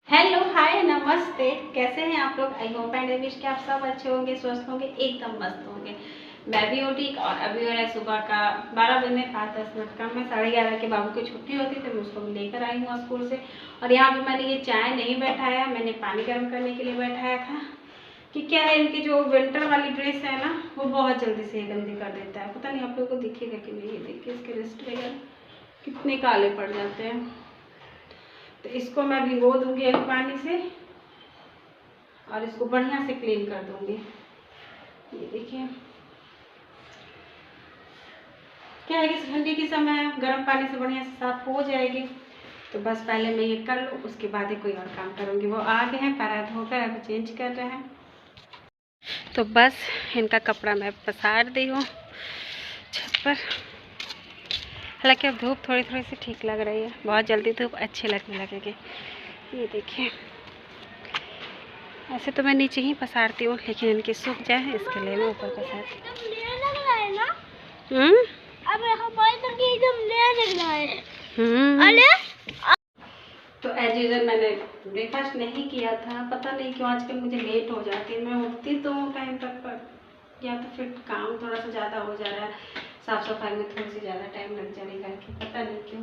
Hello hi नमस्ते। कैसे हैं आप लोग? I hope and I wish कि आप सब अच्छे होंगे, स्वस्थ होंगे, एकदम मस्त होंगे। मैं भी हूँ ठीक। और अभी हो रहा है सुबह का 12 बजने 5-10 मिनट का। मैं 11:30 के बाबू की छुट्टी होती थी, मैं उसको लेकर आई हूँ स्कूल से। और यहाँ पे मैंने ये चाय नहीं बैठाया, मैंने पानी गर्म करने के लिए बैठाया था कि क्या है, इनकी जो विंटर वाली ड्रेस है ना, वो बहुत जल्दी से गंदी कर देता है। पता नहीं आप लोगों को दिखेगा कि नहीं। ये देखिए इसके रिस्ट वगैरह कितने काले पड़ जाते हैं। तो इसको मैं भिगो दूंगी एक पानी से और इसको बढ़िया से क्लीन कर दूंगी। ये देखिए क्या है कि ठंडी के समय गर्म पानी से बढ़िया से साफ हो जाएगी। तो बस पहले मैं ये कर लूँ, उसके बाद ही कोई और काम करूँगी। वो आ गए हैं, पैर धोकर अब चेंज कर रहे हैं। तो बस इनका कपड़ा मैं पसार दी हूँ छत पर। हालांकि अब धूप थोड़ी थोड़ी सी ठीक लग रही है, बहुत जल्दी धूप अच्छी लगने लगेगी। ये देखिए ऐसे तो मैं नीचे ही पसारती हूँ, लेकिन इनके सूख जाए इसके लिए मैं ऊपर पसारती हूँ। तो एज यूजल मैंने ब्रेकफास्ट नहीं किया था। पता नहीं क्यों आजकल मुझे लेट हो जाती है। मैं उठती तो हूँ टाइम तक, पर या तो फिर काम थोड़ा सा ज़्यादा हो जा रहा है, साफ़ सफाई में थोड़ी सी ज़्यादा टाइम लग जा रही है घर की, पता नहीं क्यों।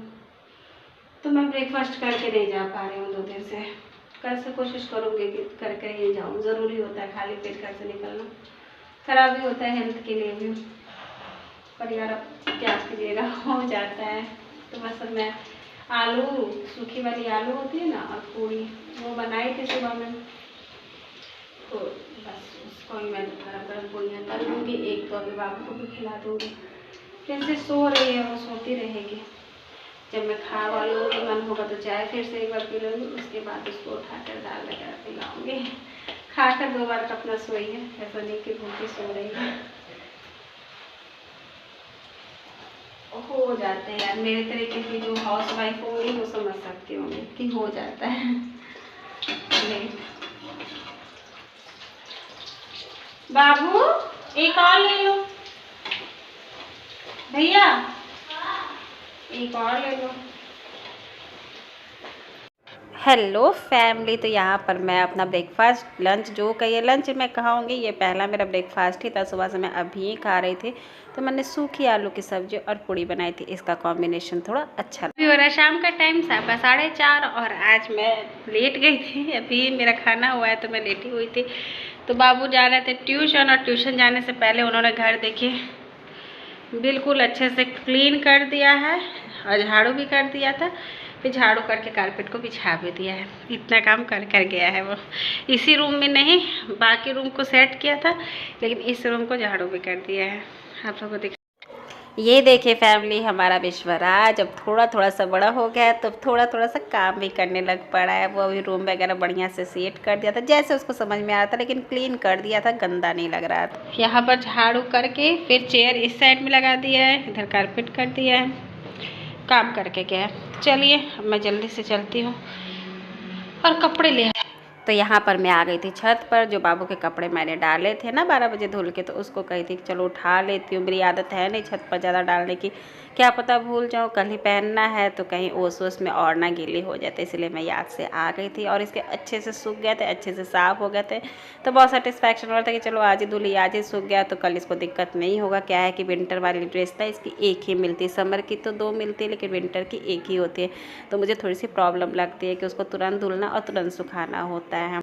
तो मैं ब्रेकफास्ट करके नहीं जा पा रही हूँ 2 दिन से। कल से कोशिश करूँगी कि करके ही जाऊँ। ज़रूरी होता है खाली पेट घर से निकलना, खराब भी होता है हेल्थ के लिए भी। पर यार अब क्या कीजिएगा, हो जाता है। तो बस अब मैं आलू, सूखी वाली आलू होती है ना, और पूरी वो बनाई थी सुबह में। तो बस उसको ही मैं गरम गरम पूड़ियाँ तल लूँगी। एक तो अभी बाबू को भी खिला दूँगी। जैसे सो रही है वो सोती रहेगी। जब मैं खा वालूँगी, मन होगा तो चाय फिर से एक बार पी लूँगी। उसके बाद उसको उठाकर दाल वगैरह पिलाऊँगी। खाकर 2 बार अपना सोई है, ऐसा नहीं कि भूखी सो रही है। हो जाते हैं यार, मेरे तरीके की जो हाउस वाइफ होंगी वो समझ सकती होंगी कि हो जाता है लेट। बाबू एक और ले लो भैया, एक और ले लो। हेलो फैमिली, तो यहाँ पर मैं अपना ब्रेकफास्ट लंच जो कहिए लंच मैं खाऊंगी, ये पहला मेरा ब्रेकफास्ट ही था। सुबह से मैं अभी खा रही थी। तो मैंने सूखी आलू की सब्जी और पूड़ी बनाई थी। इसका कॉम्बिनेशन थोड़ा अच्छा अभी हो रहा है। शाम का टाइम 4:30 और आज मैं लेट गई थी। अभी मेरा खाना हुआ है तो मैं लेटी हुई थी। तो बाबू जा रहे थे ट्यूशन, और ट्यूशन जाने से पहले उन्होंने घर देखिए बिल्कुल अच्छे से क्लीन कर दिया है और झाड़ू भी कर दिया था। फिर झाड़ू करके कारपेट को बिछा भी दिया है। इतना काम कर गया है वो। इसी रूम में नहीं, बाकी रूम को सेट किया था, लेकिन इस रूम को झाड़ू भी कर दिया है। आप लोगों को दिख, ये देखिए फैमिली, हमारा विश्वराज अब थोड़ा थोड़ा सा बड़ा हो गया है, तो थोड़ा थोड़ा सा काम भी करने लग पड़ा है। वो अभी रूम वगैरह बढ़िया से सेट कर दिया था, जैसे उसको समझ में आ रहा था, लेकिन क्लीन कर दिया था, गंदा नहीं लग रहा था। यहाँ पर झाड़ू करके फिर चेयर इस साइड में लगा दिया है, इधर कारपेट कर दिया है, काम करके गया। चलिए अब मैं जल्दी से चलती हूँ और कपड़े ले। तो यहाँ पर मैं आ गई थी छत पर। जो बाबू के कपड़े मैंने डाले थे ना 12 बजे धुल के, तो उसको कही थी कि चलो उठा लेती हूँ। मेरी आदत है नहीं छत पर ज़्यादा डालने की, क्या पता भूल जाऊँ, कल ही पहनना है तो कहीं ओस ओस में और ना गीली हो जाते, इसलिए मैं याद से आ गई थी। और इसके अच्छे से सूख गए थे, अच्छे से साफ़ हो गए थे। तो बहुत सेटिस्फैक्शन हो रहा था कि चलो आज ही धुली, आज ही सूख गया तो कल इसको दिक्कत नहीं होगा। क्या है कि विंटर वाली ड्रेस था इसकी एक ही मिलती, समर की तो 2 मिलती है, लेकिन विंटर की एक ही होती है। तो मुझे थोड़ी सी प्रॉब्लम लगती है कि उसको तुरंत धुलना और तुरंत सुखाना होता है।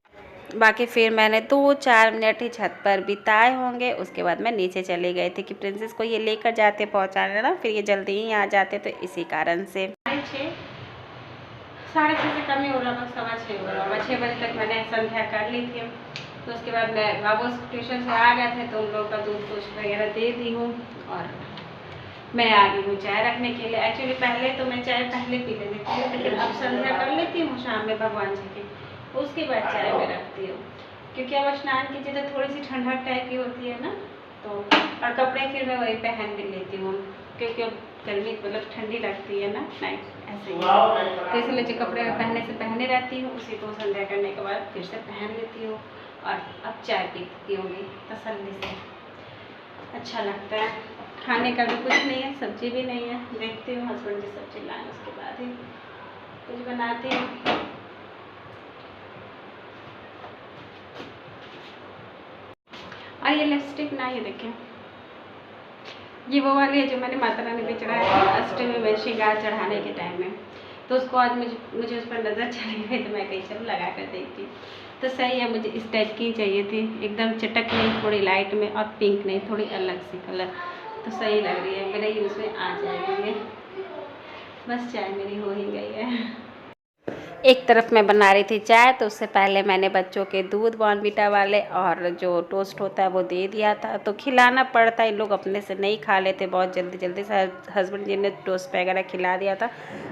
बाकी फिर मैंने 2-4 मिनट ही छत पर बिताए होंगे। उसके बाद मैं नीचे चली गई थी कि प्रिंसेस को ये लेकर जाते पहुंचाने ना, फिर ये जल्दी ही आ जाते, तो इसी कारण से 6:30 से कम ही हो रहा, बस 6:15 हो रहा। 6 बजे तक मैंने संध्या कर ली थी। तो उसके बाद मैं बाबू ट्यूशन से आ गए थे, तो उन लोगों का दूध टोस्ट वगैरह दे दी हूँ और मैं आ गई हूँ चाय रखने के लिए। एक्चुअली पहले तो मैं चाय पहले पी लेती थी, लेकिन अब संध्या कर लेती हूँ शाम में भगवान जी की, उसके बाद चाय में रखती हूँ। क्योंकि अब स्नान की चीज़ें थोड़ी सी ठंडा टाइप की होती है ना, तो और कपड़े फिर मैं वही पहन भी लेती हूँ, क्योंकि अब गर्मी मतलब ठंडी लगती है ना नाइट ऐसे ही। तो इसलिए जो कपड़े मैं पहनने से पहने रहती हूँ, उसी को संध्या करने के बाद फिर से पहन लेती हूँ। और अब चाय पीती होंगी तसल्ली से, अच्छा लगता है। खाने का भी कुछ नहीं है, सब्जी भी नहीं है, देखती हूँ हस्बैंड जी सब्जी लाएँ उसके बाद ही कुछ बनाती हूँ। और ये लिपस्टिक ना, ये देखें, ये वो वाली है जो मैंने माता रानी पे चढ़ाया था अष्टमी में श्रृंगार चढ़ाने के टाइम में। तो उसको आज मुझे उस पर नज़र चली गई, तो मैं कहीं चलो लगा कर देखती। तो सही है, मुझे इस टाइप की चाहिए थी, एकदम चटक नहीं, थोड़ी लाइट में, और पिंक नहीं, थोड़ी अलग सी कलर। तो सही लग रही है, मेरे यूज़ में आ जाएगी ये। बस चाय मेरी हो ही गई है। एक तरफ मैं बना रही थी चाय, तो उससे पहले मैंने बच्चों के दूध बॉर्नवीटा वाले और जो टोस्ट होता है वो दे दिया था। तो खिलाना पड़ता है, इन लोग अपने से नहीं खा लेते, बहुत जल्दी जल्दी से हस्बैंड जी ने टोस्ट वगैरह खिला दिया था।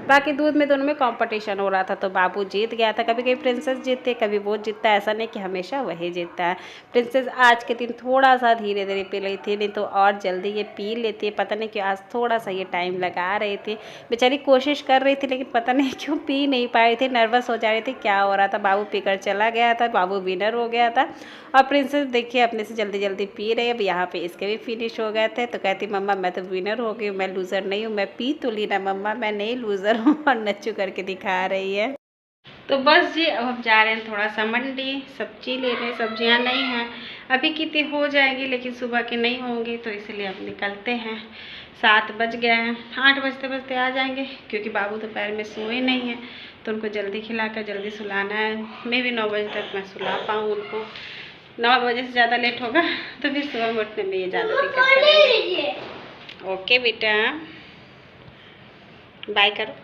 बाकी दूध में दोनों में कंपटीशन हो रहा था, तो बाबू जीत गया था। कभी कभी प्रिंसेस जीतते, कभी वो जीतता है, ऐसा नहीं कि हमेशा वही जीतता है। प्रिंसेस आज के दिन थोड़ा सा धीरे धीरे पी रही थी, नहीं तो और जल्दी ये पी लेती है। पता नहीं क्यों आज थोड़ा सा ये टाइम लगा रही थी, बेचारी कोशिश कर रही थी, लेकिन पता नहीं क्यों पी नहीं पा रही थी, नर्वस हो जा रही थी। क्या हो रहा था, बाबू पीकर चला गया था, बाबू विनर हो गया था। और प्रिंसेस देखिए अपने से जल्दी जल्दी पी रही है। अब यहाँ पे इसके भी फिनिश हो गए थे, तो कहती मम्मा मैं तो विनर हो गई, मैं लूज़र नहीं हूँ, मैं पी तो ली ना मम्मा, मैं नहीं लूज़र हूँ। और नच्चू करके दिखा रही है। तो बस जी, अब हम जा रहे हैं थोड़ा सा मंडी सब्जी लेने। सब्जियां नहीं हैं अभी, कितनी हो जाएंगी, लेकिन सुबह के नहीं होंगी, तो इसलिए अब निकलते हैं। 7 बज गए हैं, 8 बजते बजते आ जाएंगे, क्योंकि बाबू दोपहर में सोए नहीं हैं, तो उनको जल्दी खिलाकर जल्दी सुलाना है। मैं भी 9 बजे तक मैं सुला पाऊँ उनको। 9 बजे से ज़्यादा लेट होगा तो फिर सुबह में उठने में ये ज़्यादा दिक्कत करेंगे। ओके बेटा, बाय करो।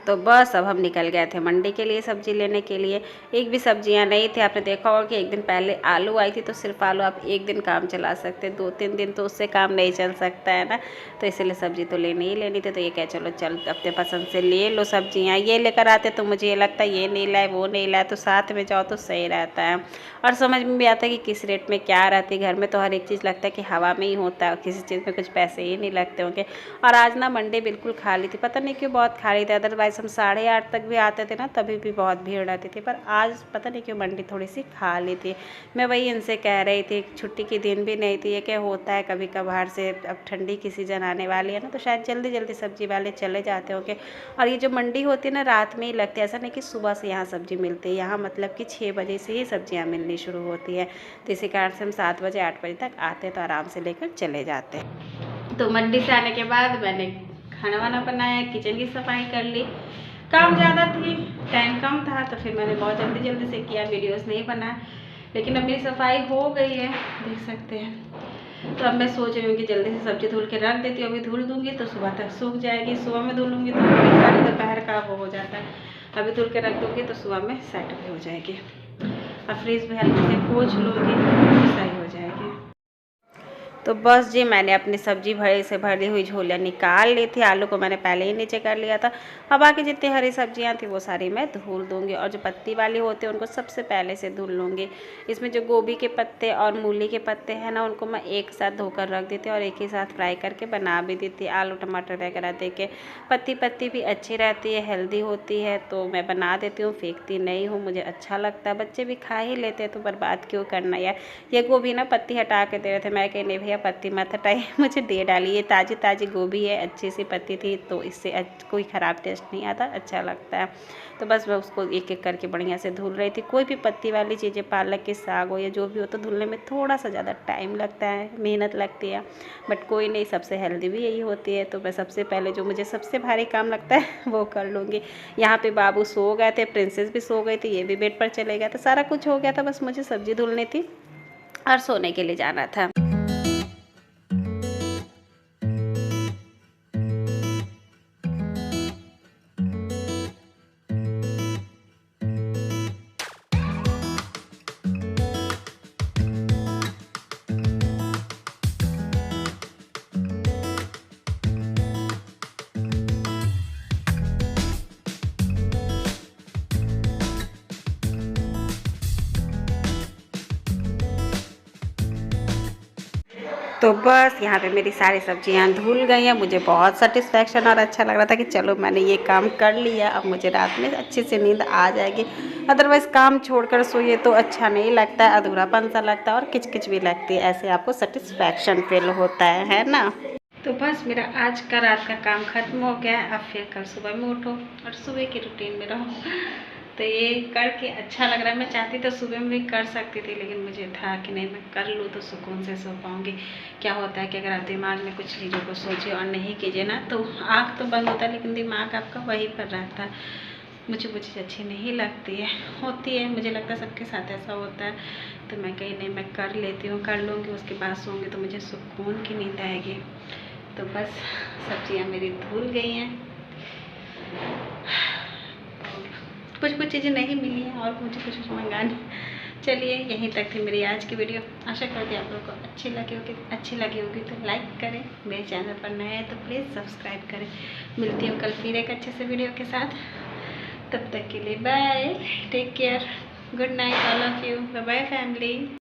तो बस अब हम निकल गए थे मंडी के लिए सब्जी लेने के लिए। एक भी सब्जियां नहीं थी। आपने देखा होगा कि एक दिन पहले आलू आई थी, तो सिर्फ आलू आप एक दिन काम चला सकते, 2-3 दिन तो उससे काम नहीं चल सकता है ना। तो इसीलिए सब्जी तो लेनी ही लेनी थी। तो ये क्या, चलो चल अपने पसंद से ले लो सब्जियां। ये लेकर आते तो मुझे ये लगता है ये नहीं लाए वो नहीं लाए, तो साथ में जाओ तो सही रहता है और समझ में भी आता है कि किस रेट में क्या रहती है। घर में तो हर एक चीज़ लगता है कि हवा में ही होता है, किसी चीज़ में कुछ पैसे ही नहीं लगते होंगे। और आज ना मंडी बिल्कुल खाली थी, पता नहीं क्यों बहुत खाली थी। अदरवाइज हम 8:30 तक भी आते थे ना, तभी भी बहुत भीड़ रहती थी, पर आज पता नहीं क्यों मंडी थोड़ी सी खाली थी। मैं वही इनसे कह रही थी, छुट्टी के दिन भी नहीं थी, ये क्या होता है कभी कभार से, अब ठंडी की सीज़न आने वाली है ना, तो शायद जल्दी जल्दी सब्जी वाले चले जाते होंगे। और ये जो मंडी होती है ना, रात में ही लगती है, ऐसा नहीं कि सुबह से यहाँ सब्जी मिलती है। यहाँ मतलब कि 6 बजे से ही सब्जियाँ मिलनी शुरू होती है, तो इसी कारण से हम 7 बजे 8 बजे तक आते तो आराम से लेकर चले जाते हैं। तो मंडी से आने के बाद मैंने खाना वाना बनाया, किचन की सफाई कर ली। काम ज़्यादा थी, टाइम कम था, तो फिर मैंने बहुत जल्दी जल्दी से किया, वीडियोस नहीं बनाया। लेकिन अब मेरी सफाई हो गई है, देख सकते हैं। तो अब मैं सोच रही हूँ कि जल्दी से सब्जी धुल के रख देती हूँ। अभी धुल दूँगी तो सुबह तक सूख जाएगी, सुबह में धुलूँगी तो सारी दोपहर का वो हो जाता है। अभी धुल के रख दूँगी तो सुबह में सेट भी हो जाएगी, और फ्रिज भी हल्के से पोंछ लूँगी तो सही हो जाएगी। तो बस जी, मैंने अपनी सब्जी भरी हुई झोलियाँ निकाल ली थी। आलू को मैंने पहले ही नीचे कर लिया था। अब बाकी जितनी हरी सब्जियाँ थी वो सारी मैं धुल दूँगी, और जो पत्ती वाली होती है उनको सबसे पहले से धुल लूँगी। इसमें जो गोभी के पत्ते और मूली के पत्ते हैं ना, उनको मैं एक साथ धोकर रख देती और एक ही साथ फ्राई करके बना भी देती, आलू टमाटर वगैरह दे के। पत्ती भी अच्छी रहती है, हेल्दी होती है, तो मैं बना देती हूँ, फेंकती नहीं हूँ, मुझे अच्छा लगता है। बच्चे भी खा ही लेते हैं, तो बर्बाद क्यों करना यार। ये गोभी ना पत्ती हटा के दे रहे थे, मैं कहीं नहीं भैया पत्ती मत हटाई, मुझे दे डाली। ये ताज़ी ताज़ी गोभी है, अच्छी सी पत्ती थी, तो इससे कोई ख़राब टेस्ट नहीं आता, अच्छा लगता है। तो बस मैं उसको एक एक करके बढ़िया से धुल रही थी। कोई भी पत्ती वाली चीज़ें, पालक के साग हो या जो भी हो, तो धुलने में थोड़ा सा ज़्यादा टाइम लगता है, मेहनत लगती है, बट कोई नहीं, सबसे हेल्दी भी यही होती है। तो मैं सबसे पहले जो मुझे सबसे भारी काम लगता है वो कर लूँगी। यहाँ पे बाबू सो गए थे, प्रिंसेस भी सो गई थी, ये भी बेड पर चले गया था, सारा कुछ हो गया था, बस मुझे सब्जी धुलनी थी और सोने के लिए जाना था। तो बस यहाँ पे मेरी सारी सब्जियाँ धुल गई हैं। मुझे बहुत सेटिस्फेक्शन और अच्छा लग रहा था कि चलो मैंने ये काम कर लिया, अब मुझे रात में अच्छे से नींद आ जाएगी। अदरवाइज़ काम छोड़कर सोइए तो अच्छा नहीं लगता है, अधूरापन सा लगता है और किचकिच भी लगती है, ऐसे आपको सेटिस्फेक्शन फील होता है ना। तो बस मेरा आज का रात का काम ख़त्म हो गया। अब फिर कल सुबह में उठो और सुबह की रूटीन में रहो। तो ये करके अच्छा लग रहा है। मैं चाहती तो सुबह में भी कर सकती थी, लेकिन मुझे था कि नहीं मैं कर लूँ तो सुकून से सो पाऊँगी। क्या होता है कि अगर आप दिमाग में कुछ चीज़ों को सोचिए और नहीं कीजिए ना, तो आँख तो बंद होता है लेकिन दिमाग आपका वहीं पर रहता है। मुझे वो चीज़ अच्छी नहीं लगती है, होती है, मुझे लगता है सबके साथ ऐसा होता है। तो मैं कहीं नहीं, मैं कर लेती हूँ, कर लूँगी, उसके बाद सोऊंगी तो मुझे सुकून की नींद आएगी। तो बस सब्जियाँ मेरी धुल गई हैं, कुछ कुछ चीज़ें नहीं मिली हैं और मुझे कुछ मंगानी। चलिए यहीं तक थी मेरी आज की वीडियो। आशा करती हूँ आप लोगों को अच्छी लगी होगी तो लाइक करें, मेरे चैनल पर नए हैं तो प्लीज़ सब्सक्राइब करें। मिलती हूँ कल फिर एक अच्छे से वीडियो के साथ। तब तक के लिए bye, take care, good night all of you, bye bye family.